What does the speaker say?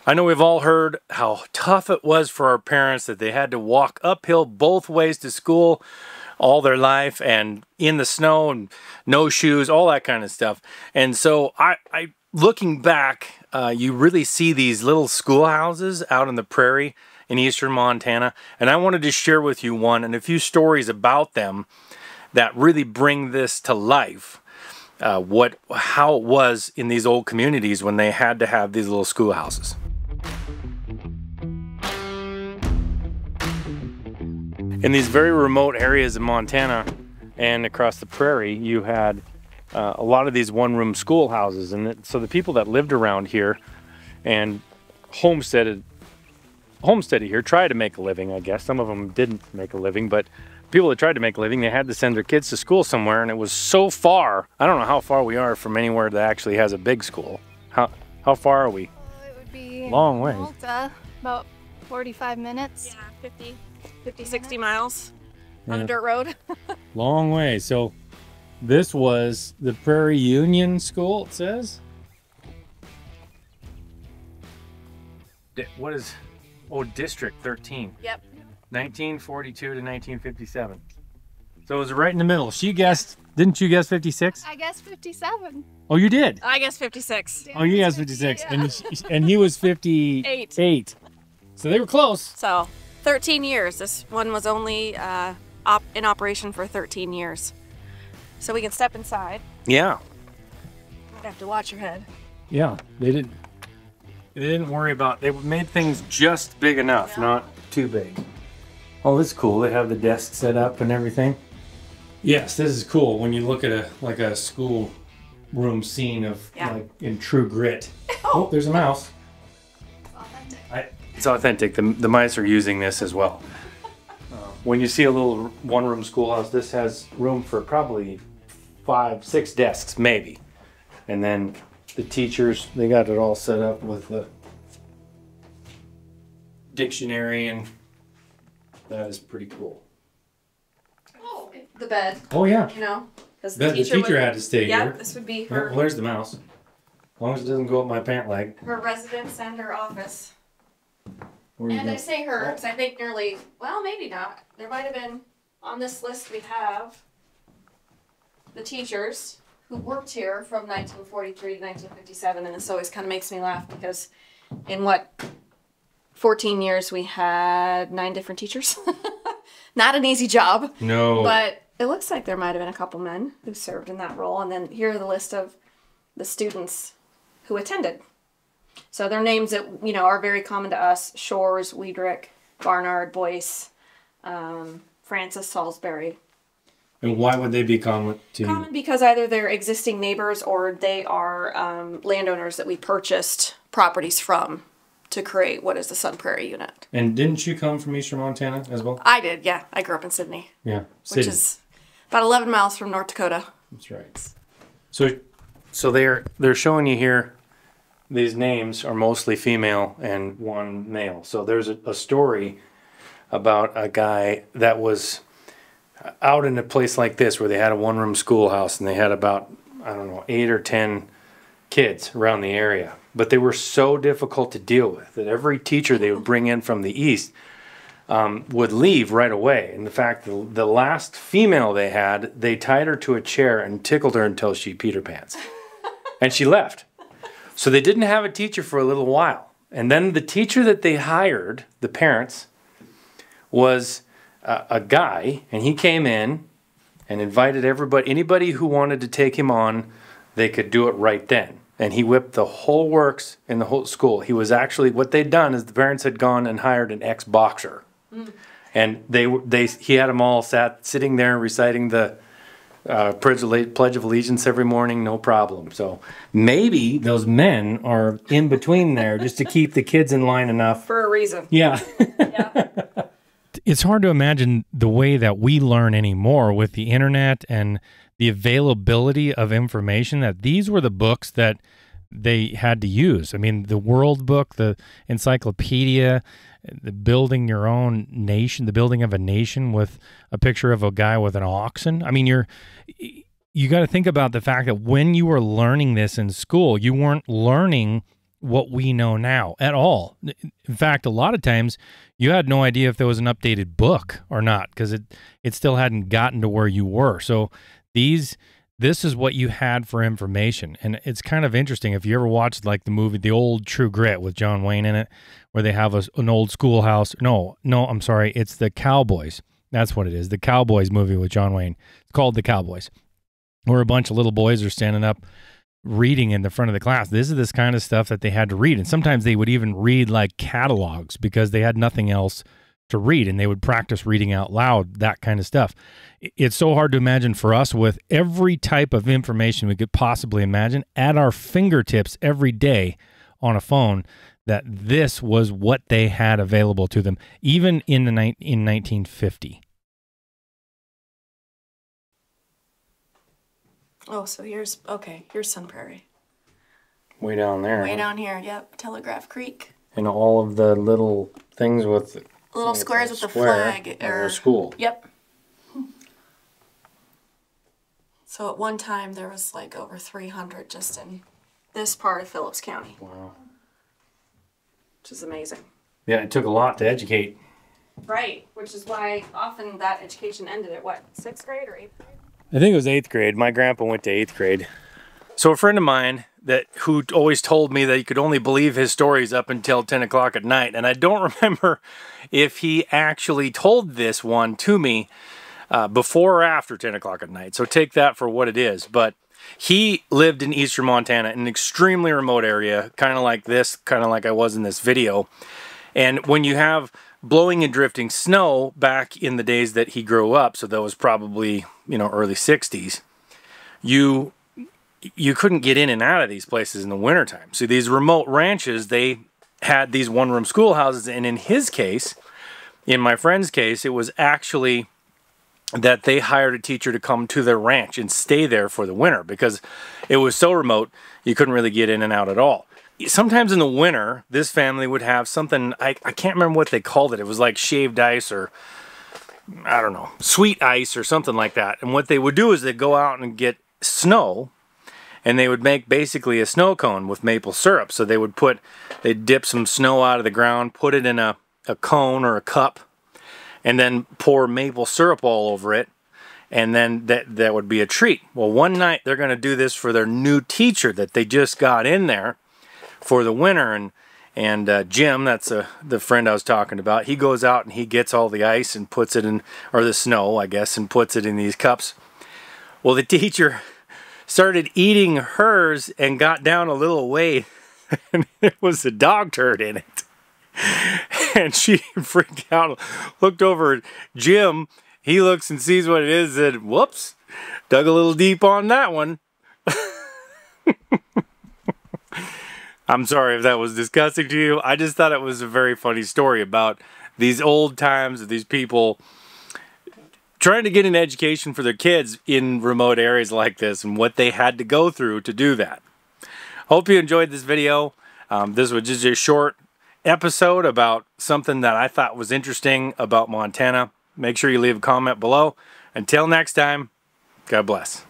I know we've all heard how tough it was for our parents, that they had to walk uphill both ways to school all their life, and in the snow and no shoes, all that kind of stuff. And so I looking back, you really see these little schoolhouses out in the prairie in eastern Montana, and I wanted to share with you one and a few stories about them that really bring this to life. How it was in these old communities when they had to have these little schoolhouses. In these very remote areas in Montana and across the prairie, you had a lot of these one-room schoolhouses, and so the people that lived around here and homesteaded here tried to make a living, I guess. Some of them didn't make a living, but people that tried to make a living, they had to send their kids to school somewhere, and it was so far. I don't know how far we are from anywhere that actually has a big school. How far are we? It would be long way. About 45 minutes. Yeah, 50, 60 miles on a dirt road. Long way. So this was the Prairie Union School, it says. What is, District 13. Yep. 1942 to 1957. So it was right in the middle. She guessed, didn't you guess 56? I guess 57. Oh, you did? I guess 56. Oh, you guessed 56. Yeah. And he was 58. So they were close. So 13 years. This one was only in operation for 13 years. So we can step inside. Yeah. I'd have to watch your head. Yeah, they didn't worry about, they made things just big enough, not too big. Oh, this is cool. They have the desk set up and everything. Yes, this is cool when you look at a school room scene of like in true grit. Oh, there's a mouse. It's authentic. It's authentic. The mice are using this as well. When you see a little one-room schoolhouse, this has room for probably 5, 6 desks, maybe. And then the teachers, they got it all set up with the dictionary, and that is pretty cool. Oh, the bed. Oh yeah. You know, because The teacher had to stay here. Yeah, this would be her. Well, there's the mouse. As long as it doesn't go up my pant leg. Her residence and her office. Where And I say her because I think nearly, well, maybe not. There might have been, on this list we have the teachers who worked here from 1943 to 1957, and this always kind of makes me laugh because in 14 years we had 9 different teachers. Not an easy job. No. But it looks like there might have been a couple men who served in that role, and then here are the list of the students who attended. So their names that, are very common to us: Shores, Weidrich, Barnard, Boyce, Francis, Salisbury. And why would they be common to you? Common because either they're existing neighbors or they are landowners that we purchased properties from to create what is the Sun Prairie unit. And didn't you come from eastern Montana as well? I did, yeah. I grew up in Sydney. Yeah, Which is about 11 miles from North Dakota. That's right. So they're showing you here, these names are mostly female and one male. So there's a story about a guy that was out in a place like this where they had a one-room schoolhouse and they had about, 8 or 10 kids around the area. But they were so difficult to deal with that every teacher they would bring in from the east would leave right away. And in fact, the last female they had, they tied her to a chair and tickled her until she peed her pants. And she left. So they didn't have a teacher for a little while. And then the teacher that they hired, the parents, was a guy, and he came in and invited anybody who wanted to take him on, they could do it right then. And he whipped the whole works in the whole school. He was actually, what they'd done is the parents had gone and hired an ex-boxer. And he had them all sitting there reciting the Pledge of Allegiance every morning, no problem. So maybe those men are in between there just to keep the kids in line enough. For a reason. Yeah. Yeah. It's hard to imagine the way that we learn anymore with the internet and the availability of information, that these were the books that they had to use. I mean, the World Book, the encyclopedia, the building your own nation, the building of a nation with a picture of a guy with an oxen. I mean, you got to think about the fact that when you were learning this in school, you weren't learning what we know now at all. In fact, a lot of times you had no idea if there was an updated book or not because it still hadn't gotten to where you were. So this is what you had for information. And it's kind of interesting if you ever watched like the movie, The Old True Grit with John Wayne in it, where they have an old schoolhouse. No, I'm sorry. It's the Cowboys. That's what it is. The Cowboys movie with John Wayne. It's called The Cowboys, where a bunch of little boys are standing up reading in the front of the class. This is this kind of stuff that they had to read. And sometimes they would even read like catalogs because they had nothing else to read, and they would practice reading out loud, that kind of stuff. It's so hard to imagine for us with every type of information we could possibly imagine at our fingertips every day on a phone, that this was what they had available to them, even in 1950. Oh, so here's Sun Prairie. Way down there. Way down here, yep. Telegraph Creek. And all of the little things with Little squares with the square flag. or school. Yep. So at one time there was like over 300 just in this part of Phillips County. Wow. Which is amazing. Yeah, it took a lot to educate. Right, which is why often that education ended at what, 6th grade or 8th grade? I think it was 8th grade. My grandpa went to 8th grade. So a friend of mine who always told me that you could only believe his stories up until 10 o'clock at night. And I don't remember if he actually told this one to me before or after 10 o'clock at night. So take that for what it is. But he lived in eastern Montana, in an extremely remote area, kind of like this, kind of like I was in this video. And when you have blowing and drifting snow back in the days that he grew up, so that was probably, early 60s, you couldn't get in and out of these places in the wintertime. So these remote ranches, they had these one-room schoolhouses, and in his case, in my friend's case, it was actually that they hired a teacher to come to their ranch and stay there for the winter because it was so remote you couldn't really get in and out at all. Sometimes in the winter, this family would have something, I can't remember what they called it. It was like shaved ice or, I don't know, sweet ice or something like that. And what they would do is they'd go out and get snow, and they would make basically a snow cone with maple syrup. So they'd dip some snow out of the ground, put it in a cone or a cup, and then pour maple syrup all over it. And then that would be a treat. Well, one night they're going to do this for their new teacher that they just got in there for the winter, and Jim, that's the friend I was talking about, he goes out and he gets all the ice and puts it in, or the snow, I guess, and puts it in these cups. Well, the teacher started eating hers and got down a little way, and there was a dog turd in it. And she freaked out, looked over at Jim, he looks and sees what it is, and whoops, dug a little deep on that one. I'm sorry if that was disgusting to you. I just thought it was a very funny story about these old times of these people trying to get an education for their kids in remote areas like this and what they had to go through to do that. Hope you enjoyed this video. This was just a short episode about something that I thought was interesting about Montana. Make sure you leave a comment below. Until next time, God bless.